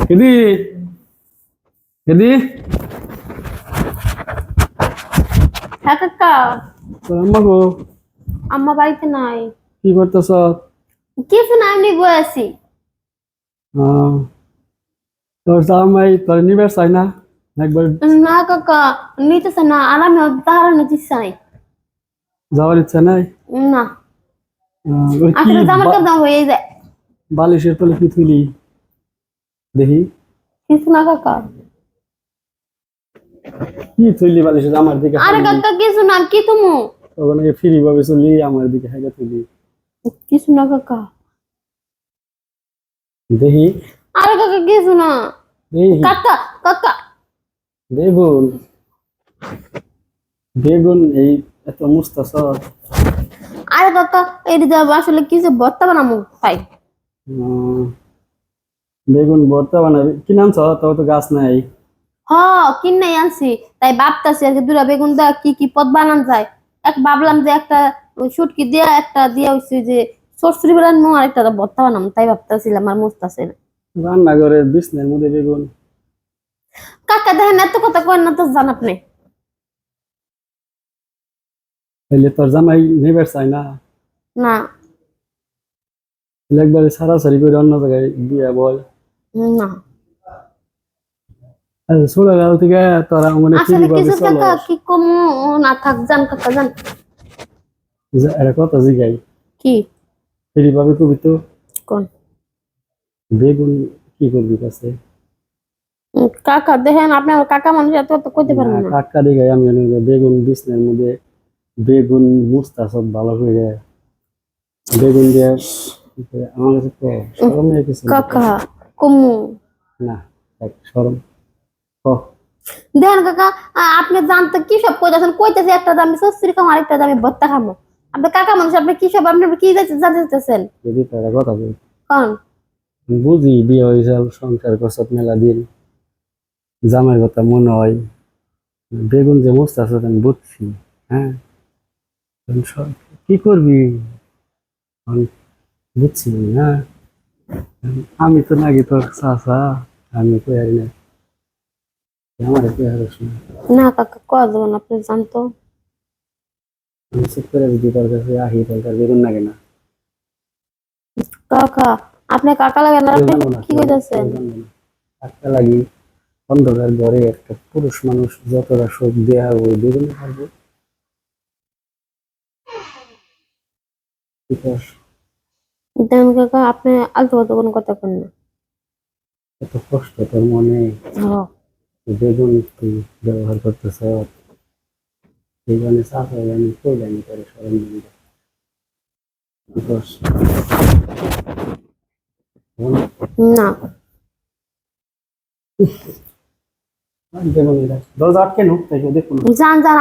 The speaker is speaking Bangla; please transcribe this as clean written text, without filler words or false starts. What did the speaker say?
কেদি কেদি হ্যাঁ কাকা, তোর আম্মা গো, আম্মা বাড়িতে নাই। কি করতেছ? কিছু না, এমনি বয়ে আছি। তোর জামাই তোর নিবে চাই না একবার না কাকা, নিতেছে না, আর আমি তাহারা নিতে চাই যাওয়ার ইচ্ছা নাই? না। ওই কি আসলে জামার কাদা হয়ে যায়। বালিশের তলে কি থুইলি দেখি? কিছু না কাকা। কি থুইলি বালিশের? আমার দিকে আরে হাইলি কাকা কিছু না, কি তুমি? তখন ফ্রি ভাবে চলি, আমার দিকে হাইলে থুইলি কিছু না কাকা। দেখি। আরে কাকা কিছু না। দেখি কাকা কাকা। বেগুন বেগুন এই এত মুস্তাছ। আরে কাকা, এটি যাব আসলে কিছু ভর্তা বানাবো তাই। বেগুন ভর্তা বানাবি? কি নামছ? তোর তো গাছ নাই। হ, কিনে আনছি, তাই ভাবতাছি আর কি দুরা বেগুন দা কি কি পদ বানান যায়। এক ভাবলাম যে একটা শুটকি দিয়া একটা দিয়া হইছে যে সরসরি বানানো, আর একটা ভর্তা বানাম, তাই ভাবতাছিলাম আর মুস্তাছিল। রান্নাঘরের বিছনার মধ্যে বেগুন? কাকা দেখেন, এত কথা করেন না তো, জান আপনি। তাইলে তোর জামাই নেবার চাই না? না তাহলে একবারে সারাসারি করে অন্য জায়গায় বিয়া বল। না, ছোটকাল থেকে তোরা মনে ফ্রি আসলে ভাবে কিছু কাকা চলস। কি কম। না থাক, যান কাকা যান। এটা কথা জিগাই, কি ফ্রি ভাবে কবি তো। কোন? বেগুন কি করবি কাছে? কাকা দেখেন, আপনি আমার কাকা মানুষ, এত তো কইতে না পারেন না। কাকা দিগাই আমি বেগুন বিছনার মধ্যে বেগুন মুস্তা সব ভালো করে বেগুন দিয়ে আমার কাছে তো শরম হয়ে গেছে। কাকা কমু। না শরম ক। দেখেন কাকা, আপনি জানতে কি সব কইতাছেন, কইতেছে একটা দামি সস্তির খাম, আরেকটা দামি ভত্তা খামো। আপনি কাকা মানুষ, আপনি কি সব, আপনি কি জানতেছেন? যদি তারা কথা বল, কোন? বুঝি বিয়ে হয়েছে সংসার করছ মেলা দিন, জামাই কথা মনে হয়। বেগুন যে মস্ত আছে আমি বুঝছি। হ্যাঁ এখন কি করবি আমি বুঝছি না। আমি তো নাকি তোর চাচা, আমি কই হারি না, আমার কই হারিস না। না কাকা, কয়া যাবেন, আপনি জানতো। আমি চুপ করে যদি তোর কাছে আহি তার বেগুন লাগে না? কাকা, আপনি কাকা লাগে না, কেউ আপনি জানবো না, কি কেউ কইতাছেন? জানবো না। একটা লাগি অন্ধকার ঘরে একটা পুরুষ মানুষ যতটা সুখ দেয়া ওই বেগুনে পারবো? বিকজ দেখেন কাকা, আপনি আলতু ফালতু কোনো কথা কেন না। এত কষ্ট তোর মনে, হ্যাঁ। বেগুন তুই ব্যবহার করতেছ, বেগুনে চাপ হয়ে আমি কই জানি করে সরম দিবে। বিকজ না বেগুন দরজা আটকে নুক তাই দেখুন। যান যান।